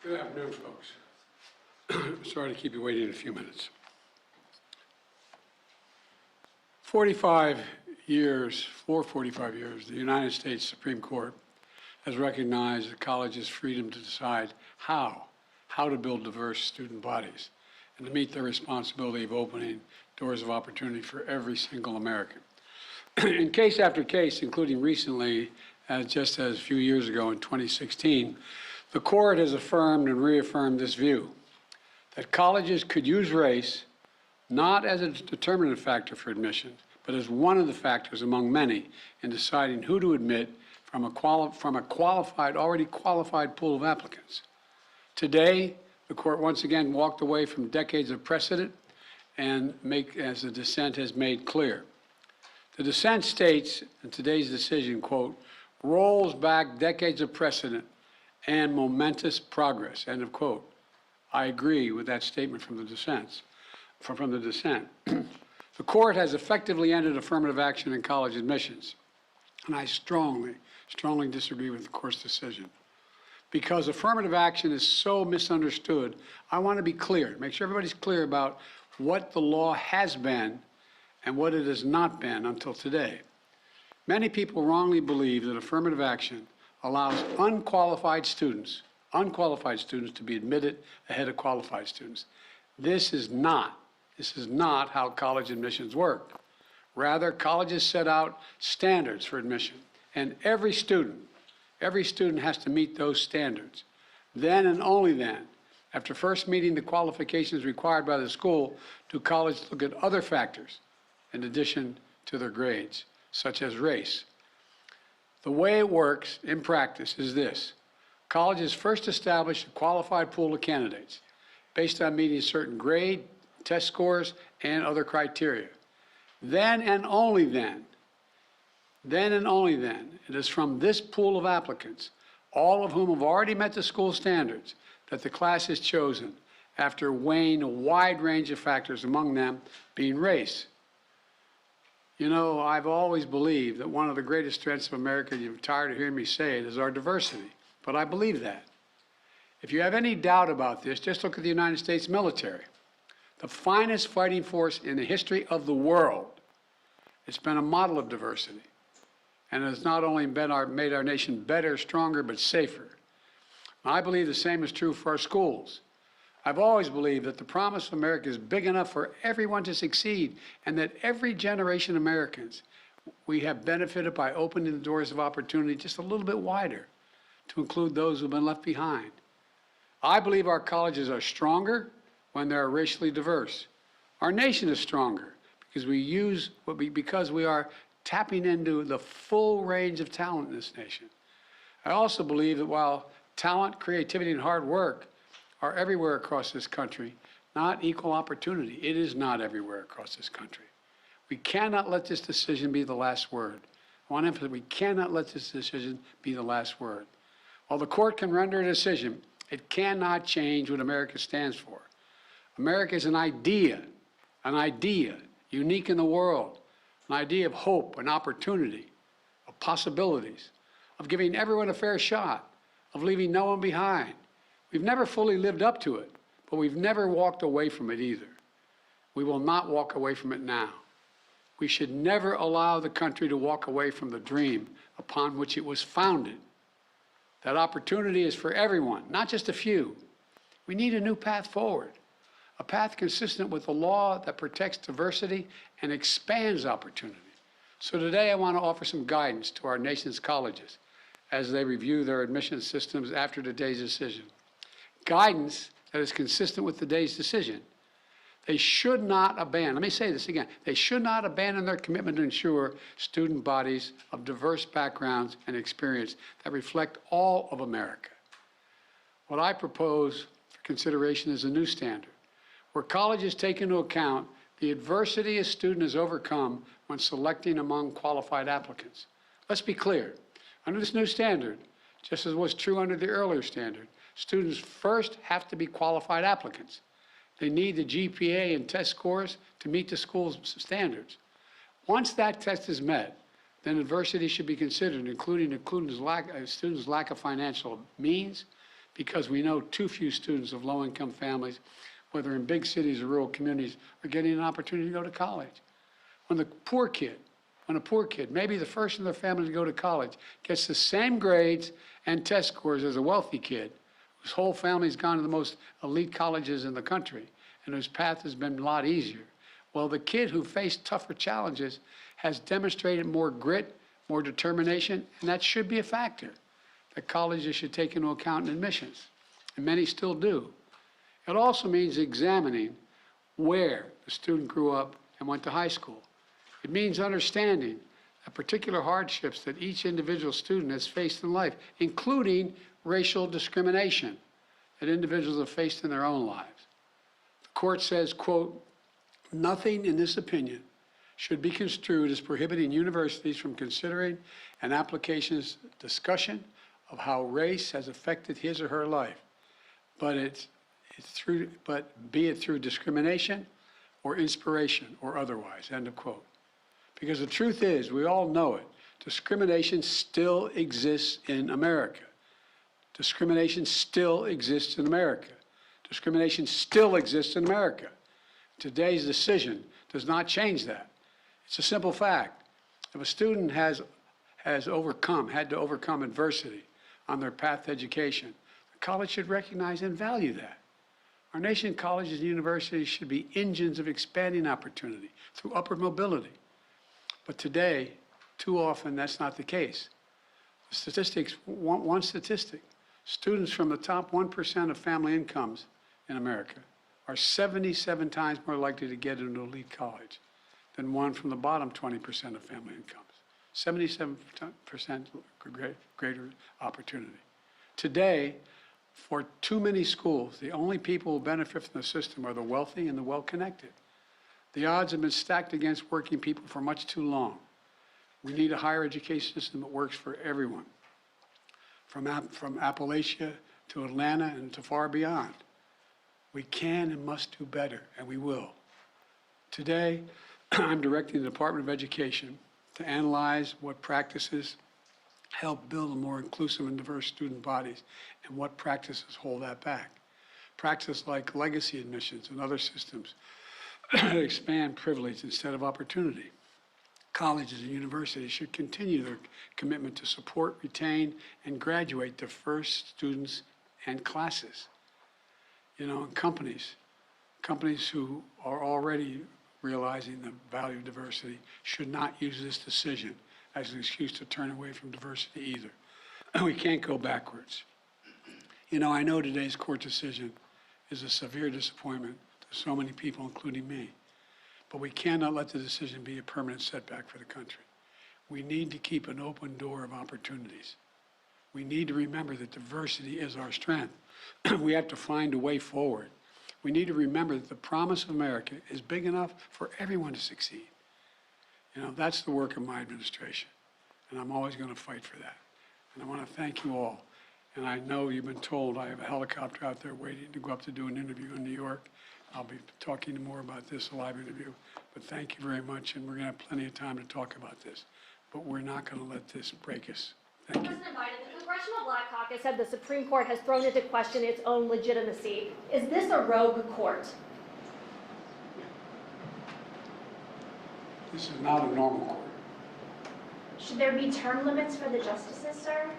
Good afternoon, folks. Sorry to keep you waiting a few minutes. 45 years, the United States Supreme Court has recognized the college's freedom to decide how to build diverse student bodies and to meet their responsibility of opening doors of opportunity for every single American. In case after case, including recently, just as a few years ago in 2016, the court has affirmed and reaffirmed this view, that colleges could use race not as a determinative factor for admission, but as one of the factors among many in deciding who to admit from a already qualified pool of applicants. Today, the court once again walked away from decades of precedent and as the dissent has made clear. The dissent states in today's decision, quote, rolls back decades of precedent and momentous progress, end of quote. I agree with that statement from the dissent. The court has effectively ended affirmative action in college admissions, and I strongly disagree with the court's decision. Because affirmative action is so misunderstood, I want to be clear, make sure everybody's clear about what the law has been and what it has not been until today. Many people wrongly believe that affirmative action allows unqualified students to be admitted ahead of qualified students. This is not how college admissions work. Rather, colleges set out standards for admission, and every student has to meet those standards. Then and only then, after first meeting the qualifications required by the school, do colleges look at other factors in addition to their grades, such as race. The way it works in practice is this. Colleges first establish a qualified pool of candidates based on meeting certain grade, test scores, and other criteria. Then and only then, it is from this pool of applicants, all of whom have already met the school standards, that the class is chosen after weighing a wide range of factors, among them being race. You know, I've always believed that one of the greatest strengths of America, you're tired of hearing me say it, is our diversity. But I believe that. If you have any doubt about this, just look at the United States military. The finest fighting force in the history of the world. It's been a model of diversity. And has not only made our nation better, stronger, but safer. I believe the same is true for our schools. I've always believed that the promise of America is big enough for everyone to succeed, and that every generation of Americans, we have benefited by opening the doors of opportunity just a little bit wider to include those who've been left behind. I believe our colleges are stronger when they're racially diverse. Our nation is stronger because we are tapping into the full range of talent in this nation. I also believe that while talent, creativity, and hard work are everywhere across this country, not equal opportunity. It is not everywhere across this country. We cannot let this decision be the last word. I want to emphasize, we cannot let this decision be the last word. While the court can render a decision, it cannot change what America stands for. America is an idea unique in the world, an idea of hope and opportunity, of possibilities, of giving everyone a fair shot, of leaving no one behind. We've never fully lived up to it, but we've never walked away from it either. We will not walk away from it now. We should never allow the country to walk away from the dream upon which it was founded. That opportunity is for everyone, not just a few. We need a new path forward, a path consistent with the law that protects diversity and expands opportunity. So today I want to offer some guidance to our nation's colleges as they review their admission systems after today's decision. Guidance that is consistent with today's decision. They should not abandon, let me say this again, they should not abandon their commitment to ensure student bodies of diverse backgrounds and experience that reflect all of America. What I propose for consideration is a new standard, where colleges take into account the adversity a student has overcome when selecting among qualified applicants. Let's be clear, under this new standard, just as was true under the earlier standard, students first have to be qualified applicants. They need the GPA and test scores to meet the school's standards. Once that test is met, then adversity should be considered, including students' lack of financial means, because we know too few students of low-income families, whether in big cities or rural communities, are getting an opportunity to go to college. When a poor kid, maybe the first in their family to go to college, gets the same grades and test scores as a wealthy kid, whose whole family's gone to the most elite colleges in the country, and whose path has been a lot easier. Well, the kid who faced tougher challenges has demonstrated more grit, more determination, and that should be a factor that colleges should take into account in admissions, and many still do. It also means examining where the student grew up and went to high school. It means understanding the particular hardships that each individual student has faced in life, including racial discrimination that individuals have faced in their own lives. The court says, quote, "Nothing in this opinion should be construed as prohibiting universities from considering an application's discussion of how race has affected his or her life, but be it through discrimination or inspiration or otherwise," end of quote. Because the truth is, we all know it, discrimination still exists in America. Discrimination still exists in America. Discrimination still exists in America. Today's decision does not change that. It's a simple fact. If a student had to overcome adversity on their path to education, the college should recognize and value that. Our nation's colleges and universities should be engines of expanding opportunity through upward mobility. But today, too often, that's not the case. The statistics, one statistic, students from the top 1% of family incomes in America are 77 times more likely to get into elite college than one from the bottom 20% of family incomes. 77% greater opportunity. Today, for too many schools, the only people who benefit from the system are the wealthy and the well-connected. The odds have been stacked against working people for much too long. We need a higher education system that works for everyone, from Appalachia to Atlanta and to far beyond. We can and must do better, and we will. Today, I'm directing the Department of Education to analyze what practices help build a more inclusive and diverse student bodies and what practices hold that back. Practices like legacy admissions and other systems expand privilege instead of opportunity. Colleges and universities should continue their commitment to support, retain, and graduate diverse students and classes. You know, and companies who are already realizing the value of diversity should not use this decision as an excuse to turn away from diversity either. We can't go backwards. You know, I know today's court decision is a severe disappointment to so many people, including me. But we cannot let the decision be a permanent setback for the country. We need to keep an open door of opportunities. We need to remember that diversity is our strength. We have to find a way forward. We need to remember that the promise of America is big enough for everyone to succeed. You know, that's the work of my administration, and I'm always going to fight for that. And I want to thank you all. And I know you've been told I have a helicopter out there waiting to go up to do an interview in New York. I'll be talking more about this, a live interview. But thank you very much, and we're going to have plenty of time to talk about this. But we're not going to let this break us. Thank you. President Biden, the Congressional Black Caucus said the Supreme Court has thrown into question its own legitimacy. Is this a rogue court? This is not a normal court. Should there be term limits for the justices, sir?